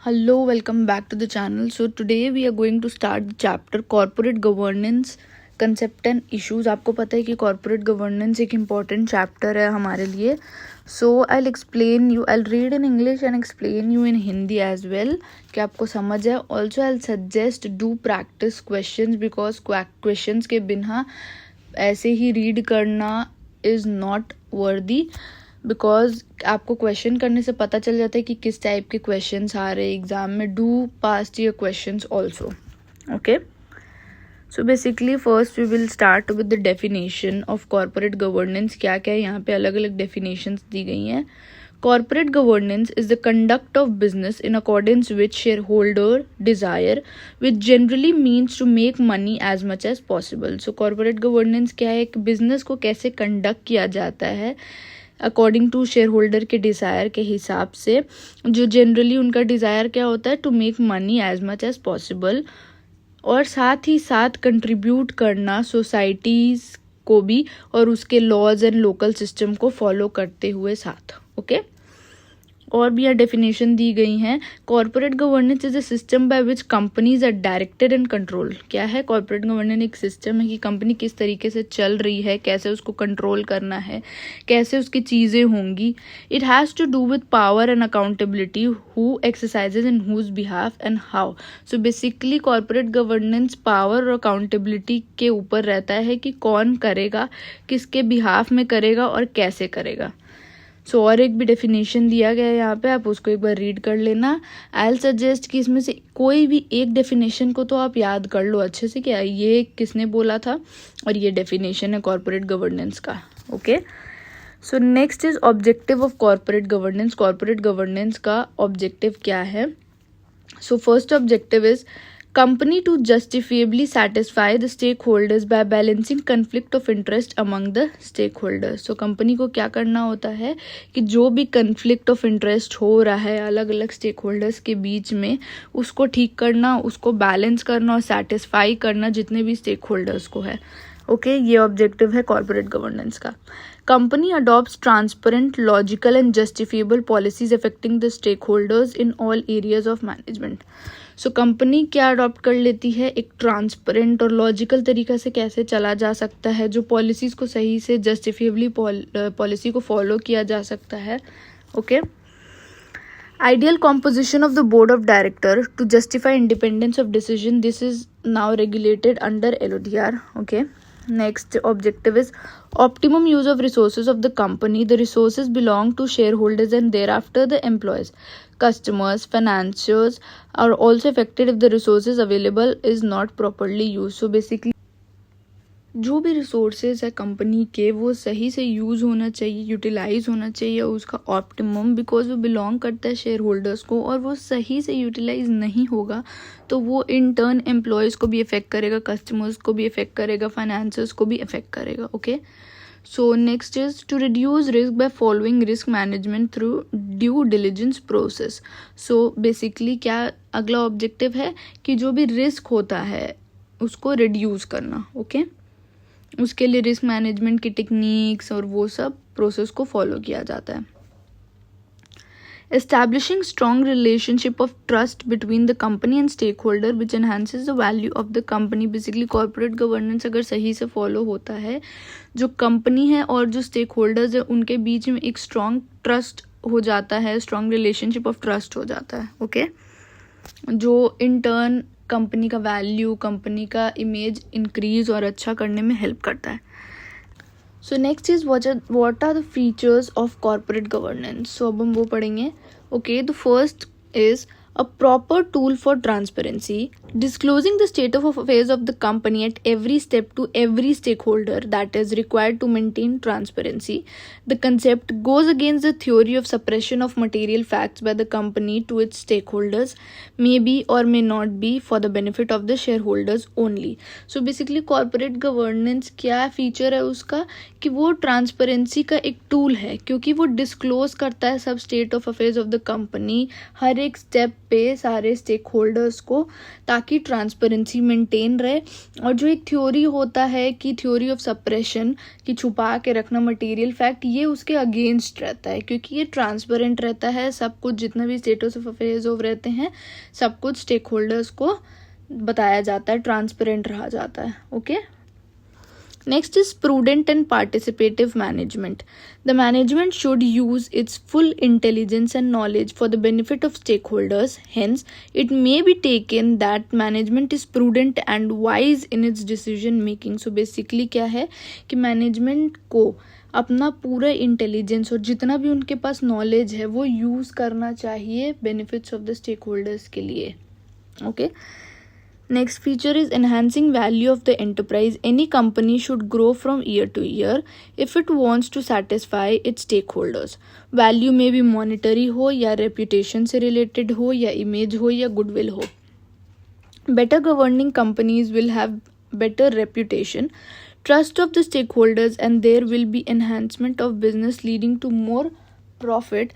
Hello, welcome back to the channel. So today we are going to start the chapter Corporate Governance Concept and Issues. आपको पता है कि Corporate Governance एक important chapter है हमारे लिए. So I'll read in English and explain you in Hindi as well कि आपको समझ है. Also I'll suggest do practice questions because questions के बिना ऐसे ही read करना is not worthy. बिकॉज आपको क्वेश्चन करने से पता चल जाता है कि किस टाइप के क्वेश्चंस आ रहे हैं एग्जाम में. Do past year questions also. Okay, so basically first we will start with the definition of corporate governance. क्या क्या है यहाँ पे अलग अलग डेफिनेशंस दी गई हैं. Corporate governance is the conduct of business in accordance with shareholder desire, which generally means to make money as much as possible. So corporate governance क्या है, एक बिजनेस को कैसे कंडक्ट किया जाता है अकॉर्डिंग टू शेयर होल्डर के desire के हिसाब से. जो जनरली उनका डिज़ायर क्या होता है, to make money as much as possible, और साथ ही साथ कंट्रीब्यूट करना सोसाइटीज़ को भी और उसके लॉज एंड लोकल सिस्टम को फॉलो करते हुए साथ. ओके, और भी यहाँ डेफिनेशन दी गई हैं. Corporate governance is a system by which companies are directed and control. क्या है, कॉर्पोरेट गवर्नेंस एक सिस्टम है कि कंपनी किस तरीके से चल रही है, कैसे उसको कंट्रोल करना है, कैसे उसकी चीज़ें होंगी. It has to do with power and accountability, who exercises in whose behalf and how. So basically corporate governance power और अकाउंटेबिलिटी के ऊपर रहता है कि कौन करेगा, किसके बिहाफ में करेगा और कैसे करेगा. सो और एक भी डेफिनेशन दिया गया है यहाँ पे, आप उसको एक बार रीड कर लेना. आई विल सजेस्ट कि इसमें से कोई भी एक डेफिनेशन को तो आप याद कर लो अच्छे से, क्या ये किसने बोला था और ये डेफिनेशन है कॉर्पोरेट गवर्नेंस का. Okay, so next is objective of corporate governance. Corporate governance का ऑब्जेक्टिव क्या है. So first objective is company to justifiably satisfy the stakeholders by balancing conflict of interest among the stakeholders. So company को क्या करना होता है कि जो भी conflict of interest हो रहा है अलग अलग stakeholders के बीच में, उसको ठीक करना, उसको balance करना और satisfy करना जितने भी stakeholders को है. ओके, ये ऑब्जेक्टिव है कॉर्पोरेट गवर्नेंस का. Company adopts transparent, logical and justifiable policies affecting the stakeholders in all areas of management. So company क्या अडॉप्ट कर लेती है, एक ट्रांसपेरेंट और लॉजिकल तरीका से कैसे चला जा सकता है, जो पॉलिसीज़ को सही से जस्टिफिएबली पॉलिसी को फॉलो किया जा सकता है. Okay, ideal composition of the board of director to justify independence of decision. This is now regulated under LODR. Okay, next objective is optimum use of resources of the company. The resources belong to shareholders and thereafter the employees. Customers, financiers are also affected if the resources available is not properly used. So basically जो भी resources है company के वो सही से use होना चाहिए, utilise होना चाहिए उसका ऑप्टिमम, बिकॉज वो बिलोंग करता है शेयर होल्डर्स को, और वो सही से यूटिलाइज नहीं होगा तो वो इन टर्न एम्प्लॉयज़ को भी इफेक्ट करेगा, कस्टमर्स को भी इफेक्ट करेगा, फाइनेंसर्स को भी इफेक्ट करेगा. Okay, so next is to reduce risk by following risk management through due diligence process. So basically क्या अगला ऑब्जेक्टिव है कि जो भी रिस्क होता है उसको रिड्यूस करना. ओके, उसके लिए रिस्क मैनेजमेंट की टेक्निक्स और वो सब प्रोसेस को फॉलो किया जाता है. Establishing strong relationship of trust between the company and stakeholder which enhances the value of the company. Basically corporate governance अगर सही से फॉलो होता है, जो कंपनी है और जो स्टेक होल्डर्स है उनके बीच में एक स्ट्रॉन्ग ट्रस्ट हो जाता है, स्ट्रॉन्ग रिलेशनशिप ऑफ ट्रस्ट हो जाता है. ओके, जो इन टर्न कंपनी का वैल्यू, कंपनी का इमेज इंक्रीज और अच्छा करने में हेल्प करता है. So next is what are the features of corporate governance. So अब हम वो पढ़ेंगे. Okay, the first is a proper tool for transparency, disclosing the state of affairs of the company at every step to every stakeholder that is required to maintain transparency. The concept goes against the theory of suppression of material facts by the company to its stakeholders, may be or may not be for the benefit of the shareholders only. So basically corporate governance क्या feature है उसका कि वो transparency का एक tool है, क्योंकि वो डिस्क्लोज करता है सब state of affairs of the company हर एक स्टेप पे सारे स्टेक होल्डर्स को, ताकि ताकि ट्रांसपेरेंसी मेंटेन रहे। और जो एक थ्योरी होता है कि थ्योरी ऑफ सप्रेशन, कि छुपा के रखना मटेरियल फैक्ट, ये उसके अगेंस्ट रहता है, क्योंकि ये ट्रांसपेरेंट रहता है। सब कुछ जितना भी स्टेटस ऑफ अफेयर्स ऑफ रहते हैं, सब कुछ स्टेक होल्डर्स को बताया जाता है, ट्रांसपेरेंट रहा जाता है। Okay, next is prudent and participative management. The management should use its full intelligence and knowledge for the benefit of stakeholders. Hence, it may be taken that management is prudent and wise in its decision making. So basically क्या है कि management को अपना पूरा intelligence और जितना भी उनके पास नॉलेज है वो यूज करना चाहिए benefits of the stakeholders के लिए। Okay, next feature is enhancing value of the enterprise. Any company should grow from year to year if it wants to satisfy its stakeholders. Value may be monetary हो या reputation से related हो या image हो या goodwill हो। Better governing companies will have better reputation, trust of the stakeholders, and there will be enhancement of business leading to more profit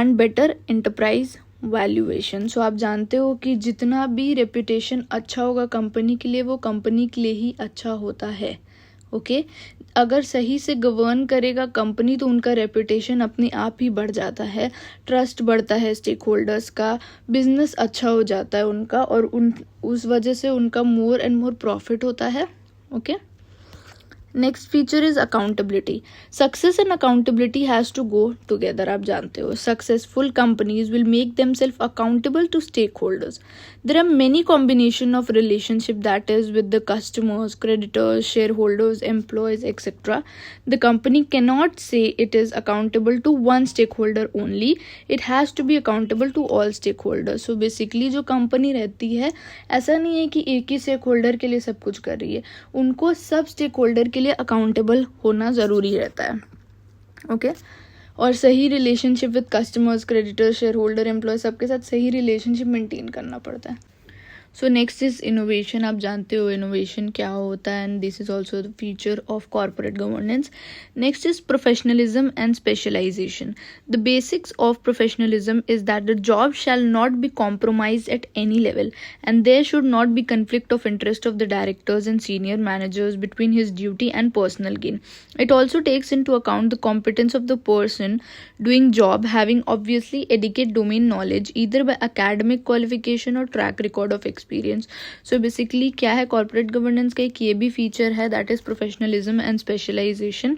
and better enterprise valuation. So आप जानते हो कि जितना भी रेपुटेशन अच्छा होगा कंपनी के लिए, वो कंपनी के लिए ही अच्छा होता है। ओके, अगर सही से गवर्न करेगा कंपनी तो उनका रेपुटेशन अपने आप ही बढ़ जाता है, ट्रस्ट बढ़ता है स्टेक होल्डर्स का, बिजनेस अच्छा हो जाता है उनका, और उस वजह से उनका मोर एंड मोर प्रॉफिट होता है। Okay, next feature is accountability. Success and accountability has to go together. आप जानते हो successful companies will make themselves accountable to stakeholders. There are many combination of relationship that is with the customers, creditors, shareholders, employees et cetera. The company can not say it is accountable to one stakeholder only, it has to be accountable to all stakeholders. So basically जो company रहती है, ऐसा नहीं है कि एक ही stake holder के लिए सब कुछ कर रही है, उनको सब स्टेक होल्डर के लिए अकाउंटेबल होना ज़रूरी रहता है। ओके, और सही relationship with customers, creditors, shareholder, employ, सबके साथ सही रिलेशनशिप मेंटेन करना पड़ता है। So next is innovation. आप जानते हो इनोवेशन क्या होता है, and this is also the feature of corporate governance. Next is professionalism and specialisation. The basics of professionalism is that the job shall not be compromised at any level and there should not be conflict of interest of the directors and senior managers between his duty and personal gain. It also takes into account the competence of the person doing job having obviously adequate domain knowledge either by academic qualification or track record of experience. So basically क्या है, corporate governance का एक ये भी feature है, that is professionalism and specialisation.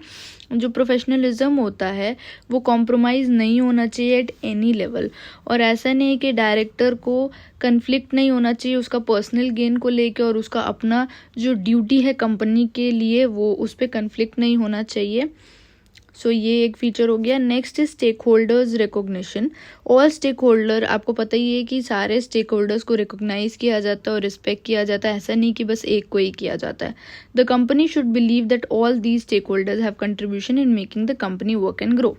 जो professionalism होता है वो कॉम्प्रोमाइज़ नहीं होना चाहिए एट एनी लेवल, और ऐसा नहीं है कि डायरेक्टर को कन्फ्लिक्ट नहीं होना चाहिए उसका पर्सनल गेन को लेके, और उसका अपना जो ड्यूटी है कंपनी के लिए वो उस पर कन्फ्लिक्ट नहीं होना चाहिए। सो ये एक फीचर हो गया। Next is stakeholders recognition. All stakeholder, आपको पता ही है कि सारे स्टेक होल्डर्स को रिकॉग्नाइज किया जाता है और रिस्पेक्ट किया जाता है, ऐसा नहीं कि बस एक को ही किया जाता है। The company should believe that all these stakeholders have contribution in making the company work and grow.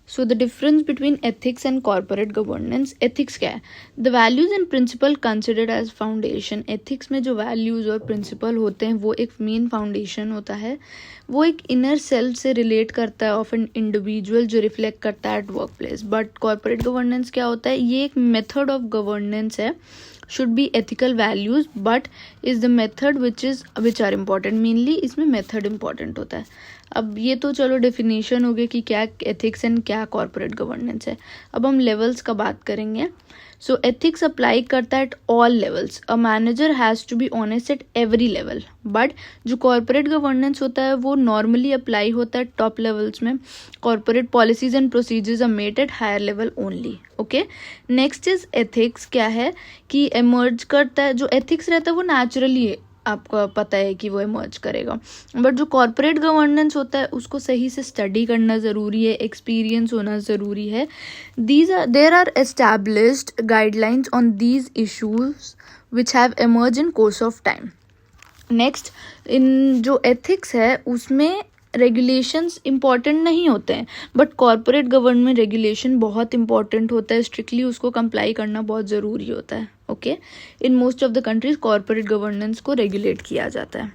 So the difference between ethics and corporate governance. Ethics क्या है? The values and principle considered as foundation. Ethics में जो values और principle होते हैं वो एक main foundation होता है, वो एक inner self से relate करता है of an individual जो reflect करता है at workplace. But corporate governance क्या होता है? ये एक method of governance है, should be ethical values but is the method which are important. Mainly इसमें method important होता है। अब ये तो चलो डेफिनेशन हो गई कि क्या एथिक्स एंड क्या कॉर्पोरेट गवर्नेंस है। अब हम लेवल्स का बात करेंगे। सो एथिक्स अप्लाई करता है at all levels. A manager has to be honest at every level, but जो कॉर्पोरेट गवर्नेंस होता है वो नॉर्मली अप्लाई होता है टॉप लेवल्स में। Corporate policies and procedures are made at higher level only. Okay, next is ethics क्या है कि एमर्ज करता है, जो एथिक्स रहता है वो नेचुरली आपको पता है कि वो इमर्ज करेगा, बट जो कॉर्पोरेट गवर्नेंस होता है उसको सही से स्टडी करना ज़रूरी है, एक्सपीरियंस होना ज़रूरी है। There are established guidelines on these issues which have emerge in course of time. Next, in जो एथिक्स है उसमें रेगुलेशंस इंपॉर्टेंट नहीं होते हैं, बट कॉर्पोरेट गवर्नमेंट में रेगुलेशन बहुत इंपॉर्टेंट होता है, स्ट्रिक्टली उसको कंप्लाई करना बहुत ज़रूरी होता है। Okay, in most of the countries corporate governance को रेगुलेट किया जाता है।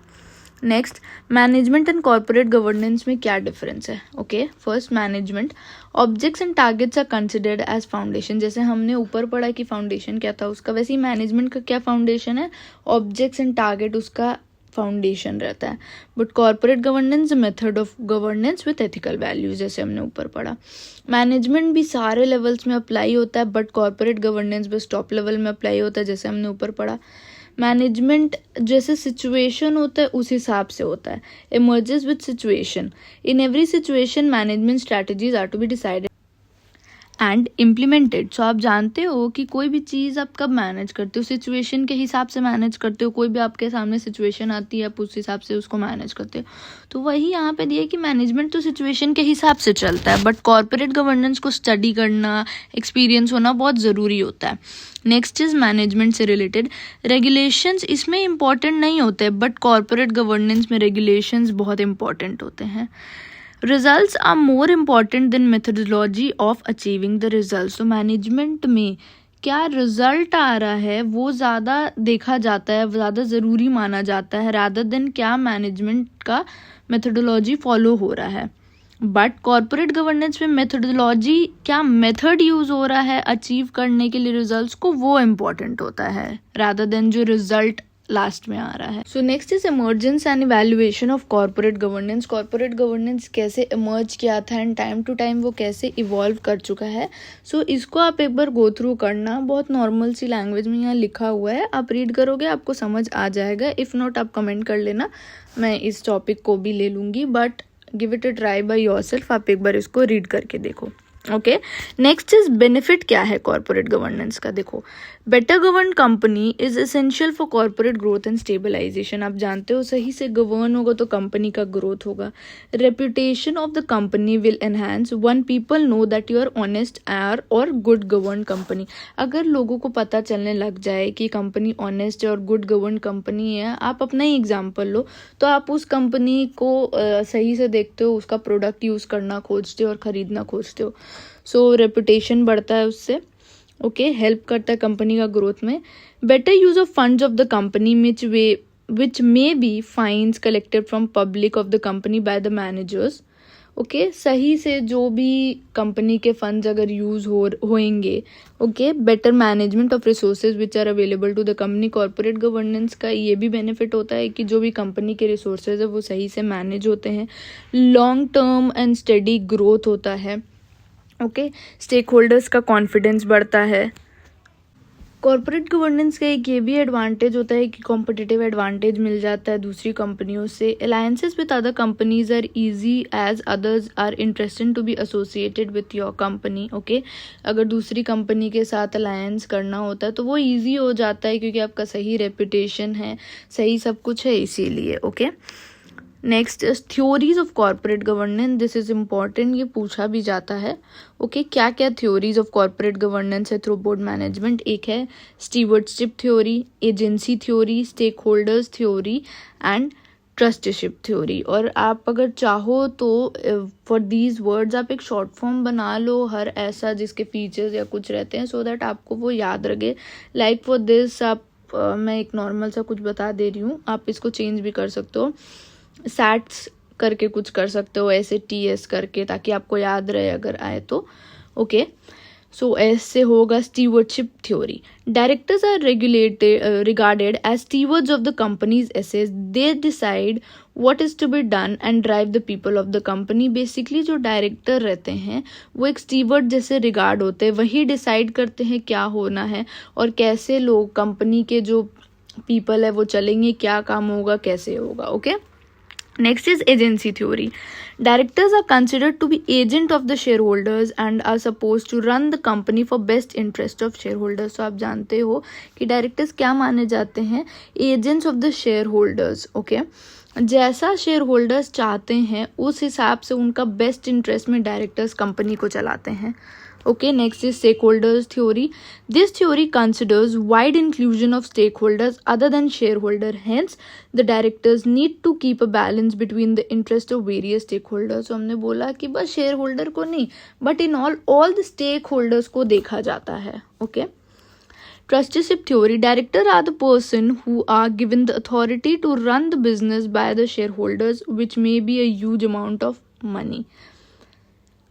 Next, management and corporate governance में क्या डिफरेंस है? Okay, first, management, objects and targets are considered as foundation. जैसे हमने ऊपर पढ़ा कि फाउंडेशन क्या था उसका, वैसे ही मैनेजमेंट का क्या फाउंडेशन है? ऑब्जेक्ट्स एंड टारगेट उसका फाउंडेशन रहता है. But corporate governance method of governance with ethical values, जैसे हमने ऊपर पढ़ा. मैनेजमेंट भी सारे लेवल्स में अप्लाई होता है, बट कॉर्पोरेट गवर्नेंस बस टॉप लेवल में अप्लाई होता है, जैसे हमने ऊपर पढ़ा. मैनेजमेंट जैसे सिचुएशन होता है उस हिसाब से होता है. Emerges with situation. In every situation management strategies are to be decided and implemented. So आप जानते हो कि कोई भी चीज़ आप कब मैनेज करते हो, सिचुएशन के हिसाब से मैनेज करते हो. कोई भी आपके सामने सिचुएशन आती है, आप उस हिसाब से उसको मैनेज करते हो. तो वही यहाँ पे दिया कि मैनेजमेंट तो सिचुएशन के हिसाब से चलता है, बट कॉर्पोरेट गवर्नेंस को स्टडी करना, एक्सपीरियंस होना बहुत ज़रूरी होता है. नेक्स्ट इज मैनेजमेंट से रिलेटेड रेगुलेशंस. इसमें इंपॉर्टेंट नहीं होते, बट कॉर्पोरेट गवर्नेंस में रेगुलेशंस बहुत इंपॉर्टेंट होते हैं. Results are more important than methodology of achieving the result. तो मैनेजमेंट में क्या रिजल्ट आ रहा है वो ज़्यादा देखा जाता है, ज़्यादा ज़रूरी माना जाता है, रादर देन क्या मैनेजमेंट का मेथडोलॉजी फॉलो हो रहा है. बट कॉर्पोरेट गवर्नेंस में मेथडोलॉजी, क्या मेथड यूज हो रहा है अचीव करने के लिए रिजल्ट्स को, वो इम्पॉर्टेंट होता है रादर देन जो रिजल्ट लास्ट में आ रहा है. So next is emergence and evaluation of corporate governance. Corporate governance कैसे इमर्ज किया था एंड टाइम टू टाइम वो कैसे इवॉल्व कर चुका है. सो इसको आप एक बार गो थ्रू करना, बहुत नॉर्मल सी लैंग्वेज में यहाँ लिखा हुआ है, आप रीड करोगे आपको समझ आ जाएगा. इफ़ नॉट आप कमेंट कर लेना, मैं इस टॉपिक को भी ले लूँगी, but give it a try by yourself. आप एक बार इसको रीड करके देखो. ओके, नेक्स्ट इज बेनिफिट क्या है कॉर्पोरेट गवर्नेंस का. देखो, better govern company is essential for corporate growth and stabilisation. आप जानते हो सही से गवर्न होगा तो कंपनी का ग्रोथ होगा. Reputation of the company will enhance when people know that you are honest are और गुड गवर्न कंपनी. अगर लोगों को पता चलने लग जाए कि कंपनी ऑनेस्ट और गुड गवर्न कंपनी है, आप अपना ही एग्जाम्पल लो, तो आप उस कंपनी को सही से देखते हो, उसका प्रोडक्ट यूज़ करना खोजते हो और ख़रीदना खोजते हो. सो रेपुटेशन बढ़ता है उससे. ओके, हेल्प करता है कंपनी का ग्रोथ में. Better use of funds of the company which may be fines collected from public of the company by the managers. Okay, सही से जो भी कंपनी के फंड्स अगर यूज होएंगे. Okay, better management of resources which are available to the company. Corporate governance का ये भी बेनिफिट होता है कि जो भी कंपनी के रिसोर्सेज है वो सही से मैनेज होते हैं. Long term and study growth होता है. ओके, स्टेक होल्डर्स का कॉन्फिडेंस बढ़ता है. कॉर्पोरेट गवर्नेंस का एक ये भी एडवांटेज होता है कि कॉम्पिटिटिव एडवांटेज मिल जाता है दूसरी कंपनियों से. Alliances with other companies are easy as others are interested to be associated with your company. Okay, अगर दूसरी कंपनी के साथ अलायंस करना होता है तो वो ईजी हो जाता है क्योंकि आपका सही रेपुटेशन है, सही सब कुछ है, इसीलिए. Okay, next is theories of corporate governance. This is important, ये पूछा भी जाता है. ओके, क्या क्या थ्योरीज ऑफ कॉर्पोरेट गवर्नेंस है थ्रू बोर्ड मैनेजमेंट. एक है stewardship theory, agency theory, stakeholders theory and trusteeship theory. और आप अगर चाहो तो फॉर दीज वर्ड्स आप एक शॉर्ट फॉर्म बना लो, हर ऐसा जिसके फीचर्स या कुछ रहते हैं, सो दैट आपको वो याद रहे. लाइक फॉर दिस आप मैं एक नॉर्मल सा कुछ बता दे रही हूँ, आप इसको चेंज भी कर सकते हो. सैट्स करके कुछ कर सकते हो, ऐसे TS करके, ताकि आपको याद रहे अगर आए तो. ओके, सो ऐसे होगा stewardship theory. Directors are regarded as stewards of the company's assets. They decide what is to be done and drive the people of the company. Basically जो डायरेक्टर रहते हैं वो एक स्टीवर्ड जैसे रिगार्ड होते हैं, वही डिसाइड करते हैं क्या होना है और कैसे लोग कंपनी के जो पीपल है वो चलेंगे, क्या काम होगा, कैसे होगा. Okay, next is agency theory. Directors are considered to be agent of the shareholders and are supposed to run the company for best interest of shareholders. So आप जानते हो कि डायरेक्टर्स क्या माने जाते हैं, agents of the share holders. Okay, जैसा share holders चाहते हैं उस हिसाब से उनका बेस्ट इंटरेस्ट में डायरेक्टर्स कंपनी को चलाते हैं. Okay, next is stakeholders theory. This theory considers wide inclusion of stakeholders other than shareholder. Hence, the directors need to keep a balance between the interest of various stakeholders. So हमने बोला कि बस shareholder को नहीं, but in all the stakeholders को देखा जाता है. Okay. Trusteeship theory. Director are the person who are given the authority to run the business by the shareholders, which may be a huge amount of money.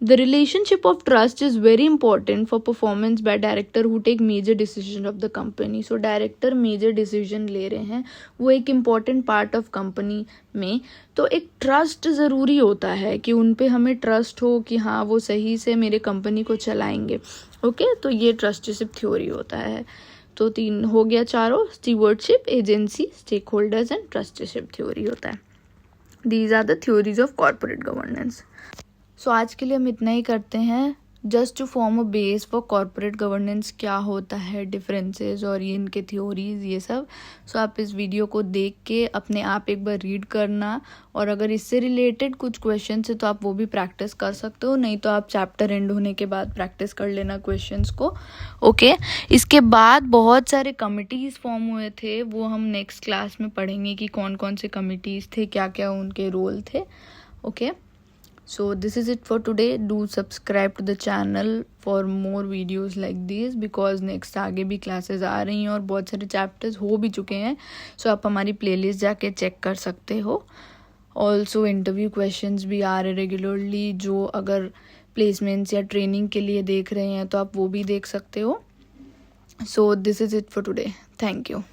The relationship of trust is very important for performance by director who take major decision of the company. So director major decision ले रहे हैं, वो एक important part of company में, तो एक trust ज़रूरी होता है कि उन पे हमें trust हो कि हाँ वो सही से मेरे company को चलाएंगे. ओके तो ये trusteeship theory होता है. तो 3 हो गया चारों, stewardship, agency, stakeholders and trusteeship theory होता है. These are the theories of corporate governance. सो आज के लिए हम इतना ही करते हैं. Just to form a base for corporate governance क्या होता है, डिफरेंसेस और ये इनके थ्योरीज ये सब. सो आप इस वीडियो को देख के अपने आप एक बार रीड करना, और अगर इससे रिलेटेड कुछ क्वेश्चन है तो आप वो भी प्रैक्टिस कर सकते हो, नहीं तो आप चैप्टर एंड होने के बाद प्रैक्टिस कर लेना क्वेश्चंस को. ओके इसके बाद बहुत सारे कमिटीज़ फॉर्म हुए थे, वो हम नेक्स्ट क्लास में पढ़ेंगे कि कौन कौन से कमिटीज़ थे, क्या क्या उनके रोल थे. Okay So this is it for today. Do subscribe to the channel for more videos like this, because next आगे भी classes आ रही हैं और बहुत सारे chapters हो भी चुके हैं. So आप हमारी playlist जाके check कर सकते हो. Also interview questions भी आ रहे regularly, जो अगर placements या training के लिए देख रहे हैं तो आप वो भी देख सकते हो. So this is it for today. Thank you.